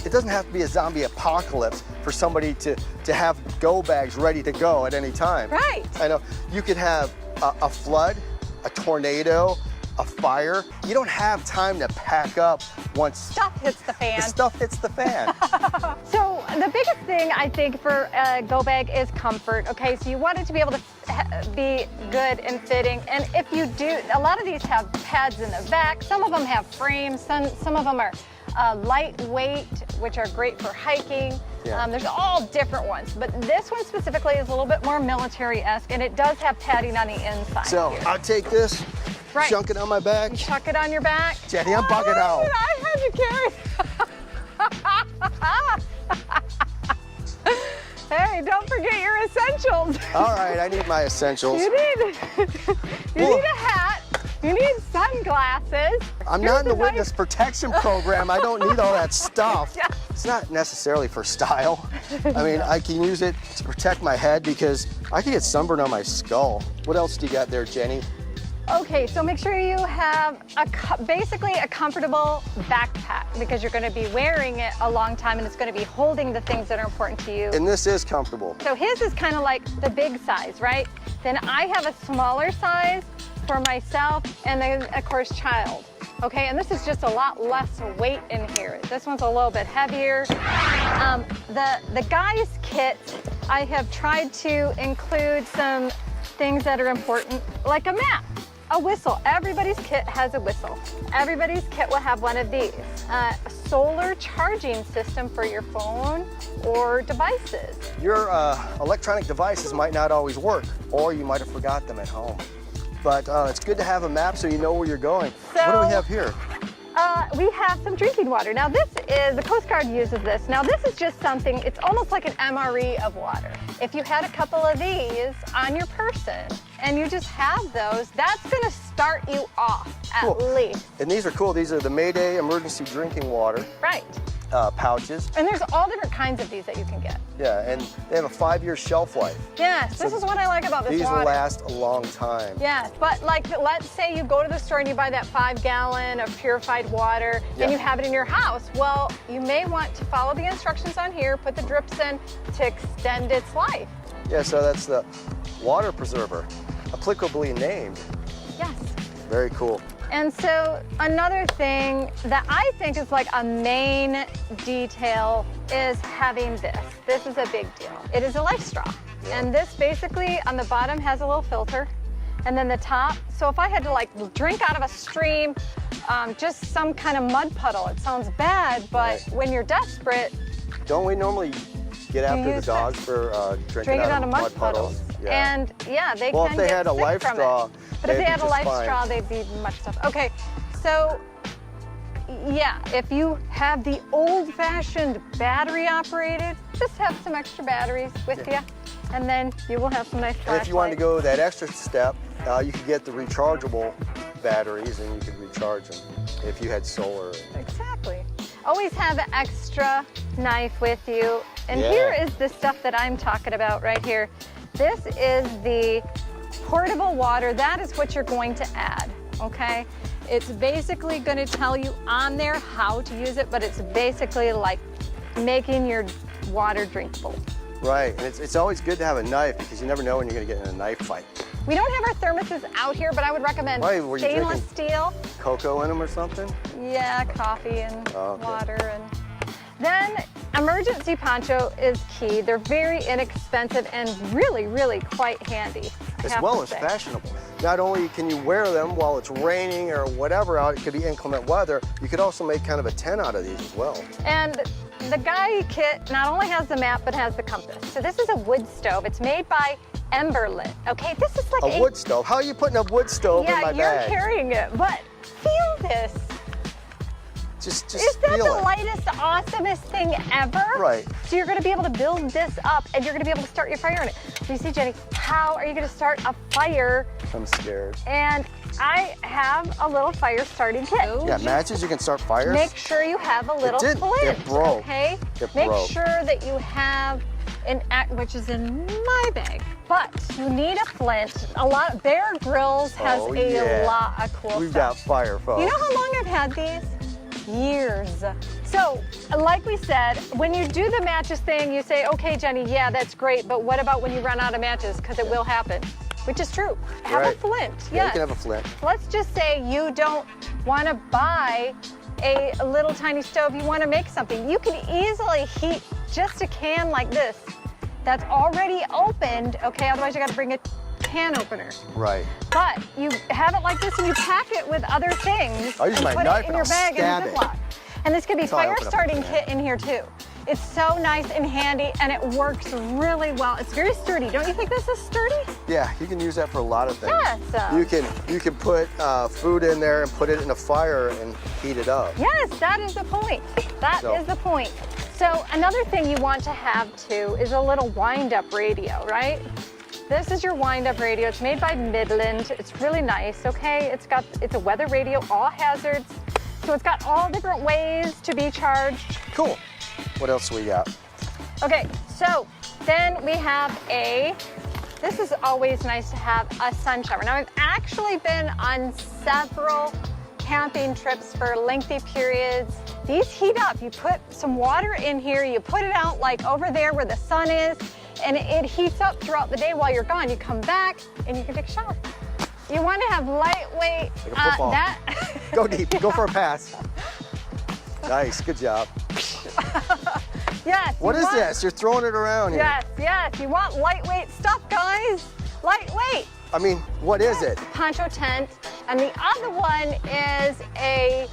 it doesn't have to be a zombie apocalypse for somebody to have go bags ready to go at any time. Right. I know. You could have a flood, a tornado, a fire. You don't have time to pack up once Stuff hits the fan. the stuff hits the fan. So the biggest thing I think for a go bag is comfort. Okay, so you want it to be able to be good and fitting. And if you do, a lot of these have pads in the back. Some of them have frames. Some of them are lightweight, which are great for hiking. Yeah. There's all different ones, but this one specifically is a little bit more military-esque, and it does have padding on the inside. So here. I'll take this, chunk it on my back. Chuck it on your back. Jenny, I'm bugging out. I had to carry. Hey, don't forget your essentials. All right, I need my essentials. You need a hat. You need sunglasses. I'm not in the witness protection program. I don't need all that stuff. Yeah. It's not necessarily for style. I mean, I can use it to protect my head because I can get sunburned on my skull. What else do you got there, Jenny? Okay, so make sure you have basically a comfortable backpack because you're going to be wearing it a long time and it's going to be holding the things that are important to you. And this is comfortable. So his is kind of like the big size, right? Then I have a smaller size for myself and then of course child. Okay, and this is just a lot less weight in here. This one's a little bit heavier. The guys kit, I have tried to include some things that are important, like a map, a whistle. Everybody's kit has a whistle. Everybody's kit will have one of these. A solar charging system for your phone or devices. Your electronic devices might not always work, or you might have forgot them at home. But it's good to have a map so you know where you're going. So, what do we have here? We have some drinking water. Now this is, the Coast Guard uses this. Now this is just something, it's almost like an MRE of water. If you had a couple of these on your person and you just have those, that's gonna start you off at least. And these are cool. These are the Mayday emergency drinking water. Right. Pouches. And there's all different kinds of these that you can get. Yeah, and they have a 5-year shelf life. Yes, this is what I like about this These water. will last a long time. Yes, but like let's say you go to the store and you buy that 5-gallon of purified water and you have it in your house. Well, you may want to follow the instructions on here, put the drips in to extend its life. Yeah, so that's the water preserver, applicably named. Yes. Very cool. And so another thing that I think is like a main detail is having this. This is a big deal. It is a life straw. And this basically on the bottom has a little filter and then the top. So if I had to like drink out of a stream, just some kind of mud puddle, it sounds bad, but when you're desperate. Don't we normally get after the dogs for drinking out of mud puddles? Yeah. And yeah, they well, can if they get had a sick life from straw, it. But if they had a life straw, they'd be much tougher. Okay, so yeah, if you have the old-fashioned battery operated, just have some extra batteries with you, and then you will have some nice flashlights. And if you wanted to go that extra step, you could get the rechargeable batteries and you could recharge them if you had solar. Exactly. Always have an extra knife with you. And here is the stuff that I'm talking about right here. This is the portable water. That is what you're going to add, okay? It's basically going to tell you on there how to use it, but it's basically like making your water drinkable. Right, and it's always good to have a knife because you never know when you're going to get in a knife fight. We don't have our thermoses out here, but I would recommend stainless steel. Cocoa in them or something? Yeah, coffee and water. And then emergency poncho is key. They're very inexpensive and really, really quite handy. As well as fashionable. Not only can you wear them while it's raining or whatever out, it could be inclement weather, you could also make kind of a tent out of these as well. And the guy kit not only has the map, but has the compass. So this is a wood stove. It's made by Emberlit. Okay, this is like a wood stove. How are you putting a wood stove in my bag? Yeah, you're carrying it, but feel this. Just is that feel the lightest, awesomest thing ever? Right. So you're gonna be able to build this up and you're gonna be able to start your fire in it. So you see, Jenny, how are you gonna start a fire? I'm scared. And I have a little fire starting kit. Yeah, matches, you can start fires. Make sure you have a little flint. It broke. Okay? It Make broke. sure that you have an act, which is in my bag. But you need a flint. Bear Grylls has a lot of cool We've stuff. got fire, folks. You know how long I've had these? Years. So, like we said, when you do the mattress thing, you say, okay, Jenny, yeah, that's great, but what about when you run out of matches? Because it will happen, which is true. Have a flint, yes. Yeah, you can have a flint. Let's just say you don't want to buy a little tiny stove, you want to make something. You can easily heat just a can like this that's already opened, okay? Otherwise, you got to bring a can opener. Right. But you have it like this and you pack it with other things. I'll use my put knife it in and your I'll bag stab in a it. Ziploc. And this could be That's how I fire open up a starting can. kit in here too. It's so nice and handy and it works really well. It's very sturdy. Don't you think this is sturdy? Yeah, you can use that for a lot of things. Yes. You can put food in there and put it in a fire and heat it up. Yes, that is the point. That is the point. So another thing you want to have too is a little wind-up radio, right? This is your wind-up radio. It's made by Midland. It's really nice, okay? It's a weather radio, all hazards. So it's got all different ways to be charged. Cool. What else we got? Okay, so then we have this is always nice to have, a sun shower. Now I've actually been on several camping trips for lengthy periods. These heat up. You put some water in here, you put it out like over there where the sun is, and it heats up throughout the day while you're gone. You come back and you can take a shower. You want to have lightweight, Like a football. Go deep, go for a pass. Nice, good job. Yes. What is this? You're throwing it around here. Yes, yes. You want lightweight stuff, guys. Lightweight. I mean, what is it? Poncho tent. And the other one is a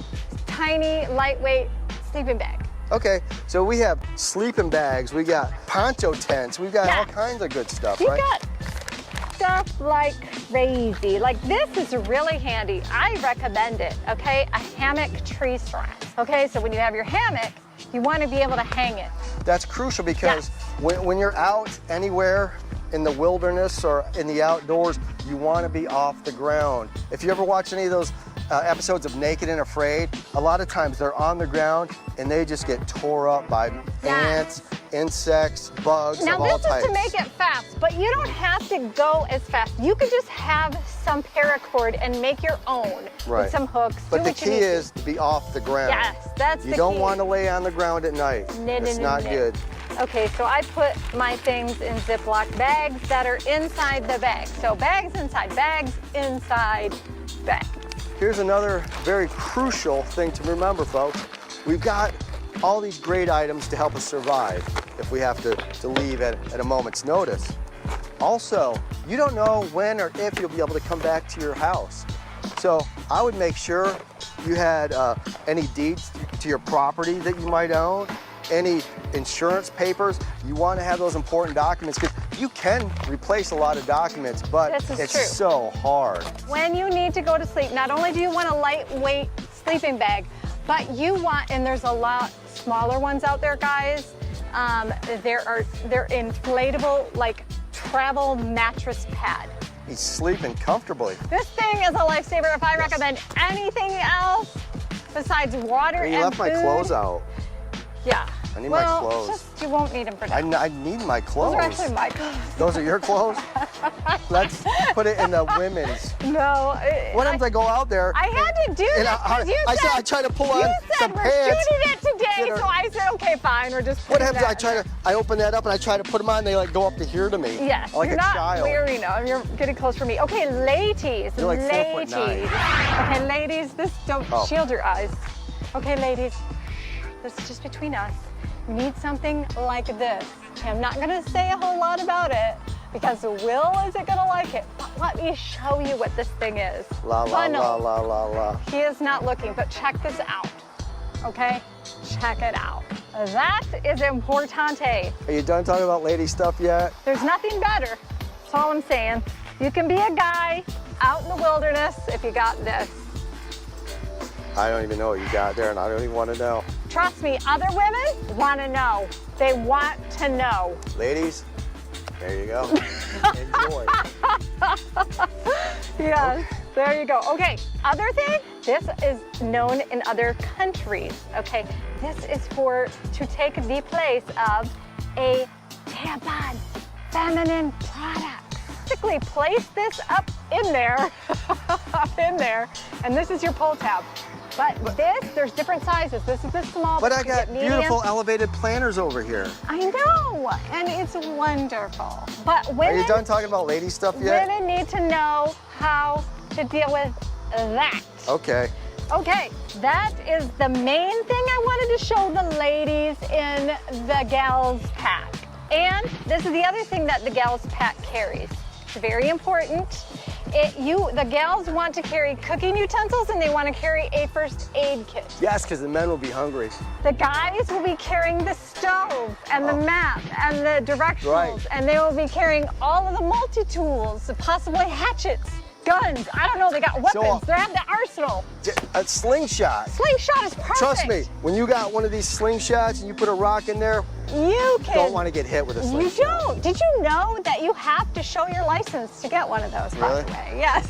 tiny, lightweight sleeping bag. Okay, so we have sleeping bags, we got poncho tents, we've got all kinds of good stuff, You right? got stuff like crazy. Like this is really handy. I recommend it, okay? A hammock tree strap. Okay, so when you have your hammock, you want to be able to hang it. That's crucial because when you're out anywhere in the wilderness or in the outdoors, you want to be off the ground. If you ever watch any of those episodes of Naked and Afraid, a lot of times they're on the ground and they just get tore up by ants, insects, bugs of all types. Now this is to make it fast, but you don't have to go as fast. You could just have some paracord and make your own with some hooks. But the key is to be off the ground. Yes, that's the key. You don't want to lay on the ground at night. It's not good. Okay, so I put my things in Ziploc bags that are inside the bag. So bags inside, bags. Here's another very crucial thing to remember, folks. We've got all these great items to help us survive if we have to leave at a moment's notice. Also, you don't know when or if you'll be able to come back to your house. So I would make sure you had any deeds to your property that you might own, any insurance papers. You want to have those important documents because you can replace a lot of documents, but it's so hard. When you need to go to sleep, not only do you want a lightweight sleeping bag, but you want, and there's a lot smaller ones out there, guys. They're inflatable, like travel mattress pad. He's sleeping comfortably. This thing is a lifesaver. If I recommend anything else besides water and food. You left my clothes out. Yeah. I need my clothes. Just, you won't need them for now. I need my clothes. Those are actually my clothes. Those are your clothes? Let's put it in the women's. No. What happens I go out there? I had to do this. I try to pull on some pants. We're shooting it today, so I said, okay, fine, we're just. What happens? I open that up and I try to put them on. They like go up to here to me. Yes, like you're a not child. wearing them. You're getting close for me. Okay, ladies. You're like 4'9". Okay, ladies, don't shield your eyes. Okay, ladies, this is just between us. You need something like this. Okay, I'm not gonna say a whole lot about it because Will isn't gonna like it, but let me show you what this thing is. La la la la la la. He is not looking, but check this out, okay? Check it out. That is importante. Are you done talking about lady stuff yet? There's nothing better, that's all I'm saying. You can be a guy out in the wilderness if you got this. I don't even know what you got there, and I don't even want to know. Trust me, other women want to know. They want to know. Ladies, there you go. Enjoy. Yes, there you go. Okay, other thing, this is known in other countries, okay? This is to take the place of a tampon, feminine product. Basically place this up in there, and this is your pull tab. But there's different sizes. This is the small. But I you got get medium. beautiful elevated planters over here. I know, and it's wonderful. But Are women, you done talking about lady stuff yet? women need to know how to deal with that. Okay. Okay, that is the main thing I wanted to show the ladies in the gals pack. And this is the other thing that the gals pack carries. It's very important. The gals want to carry cooking utensils and they want to carry a first aid kit. Yes, because the men will be hungry. The guys will be carrying the stove and the map and the directionals, Right. and they will be carrying all of the multi-tools, possibly hatchets, guns. I don't know, they got weapons. They have the arsenal. A slingshot. Slingshot is perfect. Trust me, when you got one of these slingshots and you put a rock in there, you don't want to get hit with a slingshot. You don't. Did you know that you have to show your license to get one of those, by Really? the way? Yes.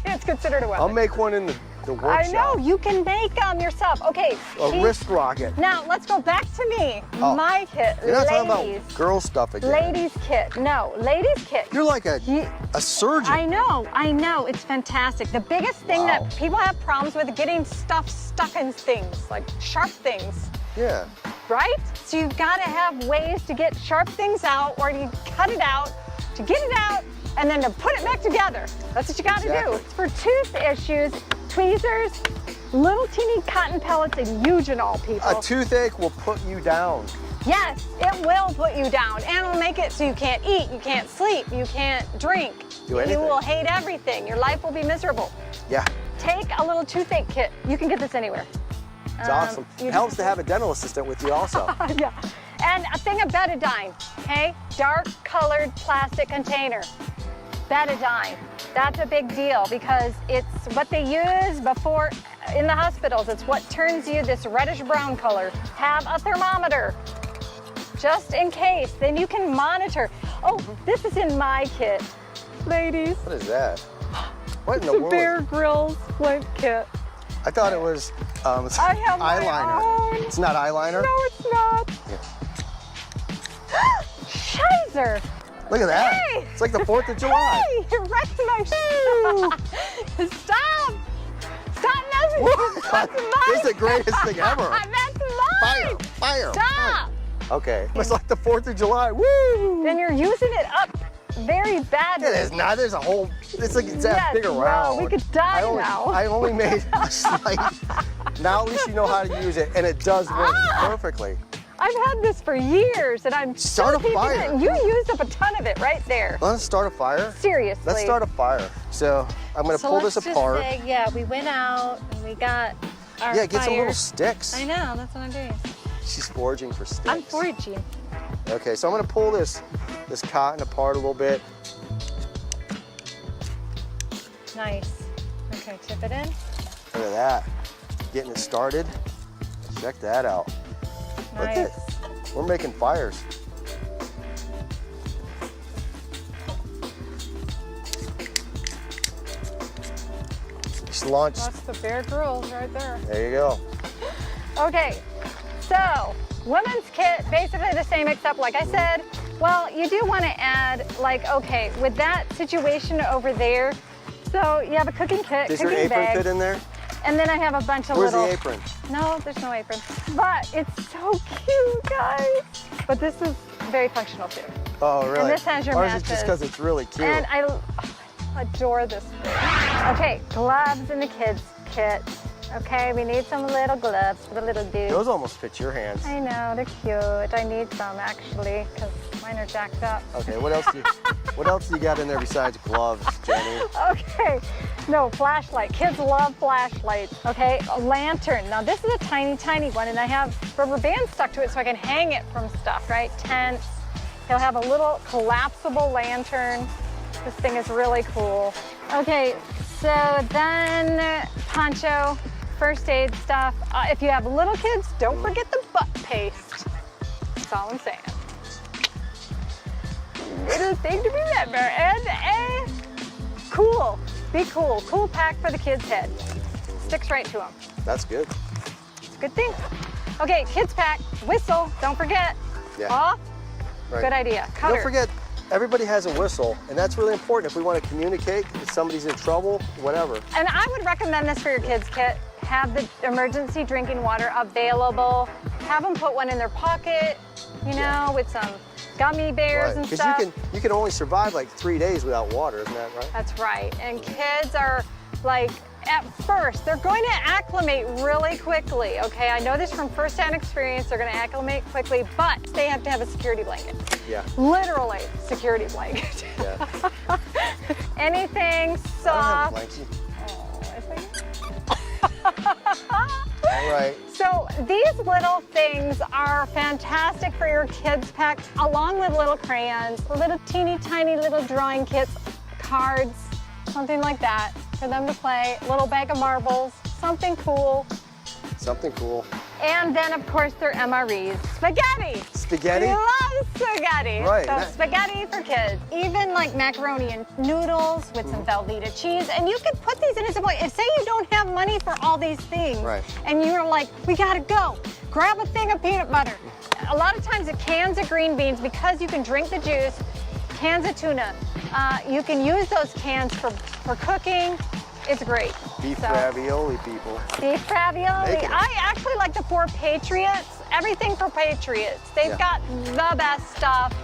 It's considered a weapon. I'll make one in the workshop. I know, you can make them yourself. Okay. A wrist rocket. Now, let's go back to me. Oh. My kit. You're not talking ladies. about girl stuff again. Ladies kit. No, ladies kit. You're like a surgeon. I know, it's fantastic. The biggest thing Wow. that people have problems with getting stuff stuck in things, like sharp things, Yeah. right? So you've got to have ways to get sharp things out, or you cut it out, to get it out, and then to put it back together. That's what you got to do. Exactly. For tooth issues, tweezers, little teeny cotton pellets, and eugenol, people. A toothache will put you down. Yes, it will put you down, and it'll make it so you can't eat, you can't sleep, you can't drink. Do anything. You will hate everything. Your life will be miserable. Yeah. Take a little toothache kit. You can get this anywhere. It's awesome. It helps to have a dental assistant with you also. Yeah. And a thing of betadine, okay? Dark colored plastic container. Betadine. That's a big deal because it's what they use before in the hospitals. It's what turns you this reddish brown color. Have a thermometer just in case. Then you can monitor. Oh, this is in my kit, ladies. What is that? What in It's the a world? Bear Grylls flint kit. I thought it was I have my eyeliner. own. It's not eyeliner? No, it's not. Shizer. Look at that. Hey! It's like the 4th of July. Hey, you're wrecking my shoe. Stop. Stop messing with me. That's mine. This is the greatest thing ever. That's Fire, mine. fire. Stop. Okay. It's like the 4th of July. Woo! Then you're using it up very badly. It is not. There's a whole, it's like it's that Yes, big well, around. we could die now. I only made a slight. Now at least you know how to use it, and it does work perfectly. I've had this for years, and I'm Start a still keeping fire. it. And you used up a ton of it right there. Let's start a fire. Seriously. Let's start a fire. So I'm going to pull this apart. Just say, yeah, we went out and we got our Yeah, get some fire. little sticks. I know, that's what I'm doing. She's foraging for sticks. I'm foraging. Okay, so I'm going to pull this cotton apart a little bit. Nice. Okay, tip it in. Look at that. Getting it started. Check that out. Look Nice. at, we're making fires. Just launched. That's the Bear Grylls right there. There you go. Okay, so women's kit, basically the same except like I said, well, you do want to add like, okay, with that situation over there, so you have a cooking kit, Does your cooking apron bag, fit in there? and then I have a bunch of Where's little... the apron? No, there's no apron. But it's so cute, guys. But this is very functional too. Oh, really? And this has your Or is it matches. just because it's really cute? And I adore this thing. Okay, gloves in the kids kit. Okay, we need some little gloves for the little dude. Those almost fit your hands. I know, they're cute. I need some actually, because mine are jacked up. Okay, what else do you got in there besides gloves, Jenny? Okay, no, flashlight. Kids love flashlights. Okay, a lantern. Now this is a tiny, tiny one, and I have rubber bands stuck to it so I can hang it from stuff, right? Tents. He'll have a little collapsible lantern. This thing is really cool. Okay, so then poncho, first aid stuff. If you have little kids, don't forget the butt paste. That's all I'm saying. Little thing to remember. And cool. Be cool. Cool pack for the kid's head. Sticks right to them. That's good. It's a good thing. Okay, kids pack, whistle, don't forget. Yeah. Off. Right. Good idea. Cutter. Don't forget, everybody has a whistle, and that's really important if we want to communicate, if somebody's in trouble, whatever. And I would recommend this for your kids' kit. have the emergency drinking water available. Have them put one in their pocket, you know, with some gummy bears and stuff. Because you can only survive like 3 days without water, isn't that right? That's right. And kids are like, at first, they're going to acclimate really quickly, okay? I know this from firsthand experience. They're going to acclimate quickly, but they have to have a security blanket. Yeah. Literally, security blanket. Yeah. Anything soft. I don't have a blanket. Oh, I think. All right. So these little things are fantastic for your kids' pack, along with little crayons, little teeny tiny little drawing kits, cards, something like that for them to play, little bag of marbles, something cool. Something cool. And then of course their MREs, spaghetti. Spaghetti? We love spaghetti. Right. So spaghetti for kids. Even like macaroni and noodles with some Velveeta cheese. And you could put these in as a boy. If say you don't have money for all these things, right, and you're like, we gotta go, grab a thing of peanut butter. A lot of times it cans of green beans, because you can drink the juice, cans of tuna. You can use those cans for cooking. It's great. Beef ravioli, people. Beef ravioli. I actually like the Four Patriots. Everything for Patriots. They've got the best stuff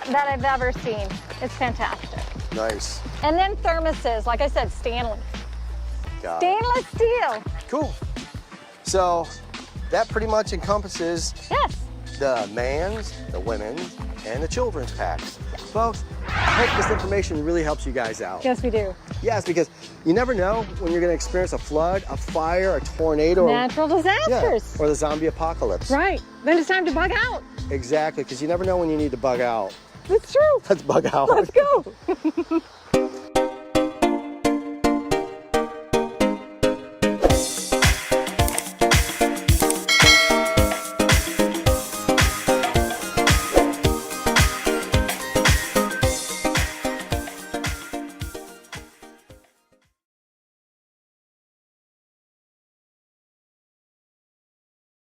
that I've ever seen. It's fantastic. Nice. And then thermoses, like I said, Stanley. Stainless steel. Cool. So that pretty much encompasses the man's, the women's, and the children's packs. Folks, I hope this information really helps you guys out. Yes, we do. Yes, because you never know when you're going to experience a flood, a fire, a tornado. Natural disasters. Or the zombie apocalypse. Right. Then it's time to bug out. Exactly, because you never know when you need to bug out. It's true. Let's bug out. Let's go.